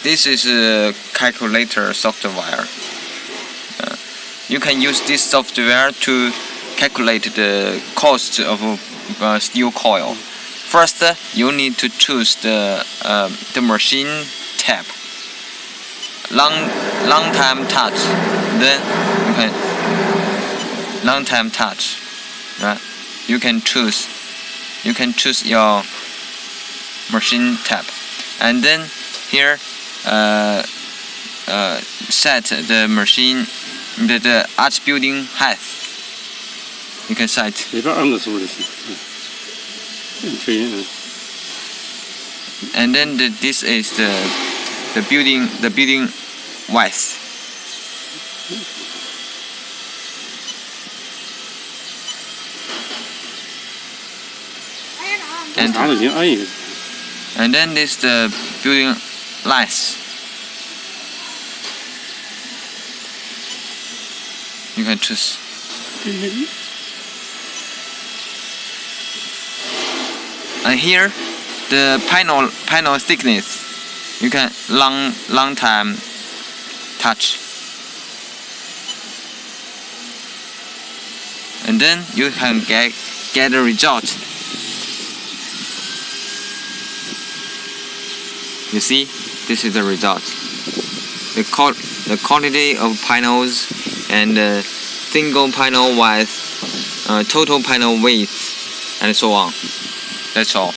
this is a calculator software. You can use this software to calculate the cost of steel coil. First, you need to choose the machine tab. Long time touch. Then you can long time touch. Right? You can choose your machine tab, and then here set the machine the arch building height. You can set. And then this is the building width. And then this the building length. You can choose. And here the panel thickness. You can long time touch. And then you can get the result. You see, this is the result. The quantity of panels and single panel width, total panel width, and so on. That's all.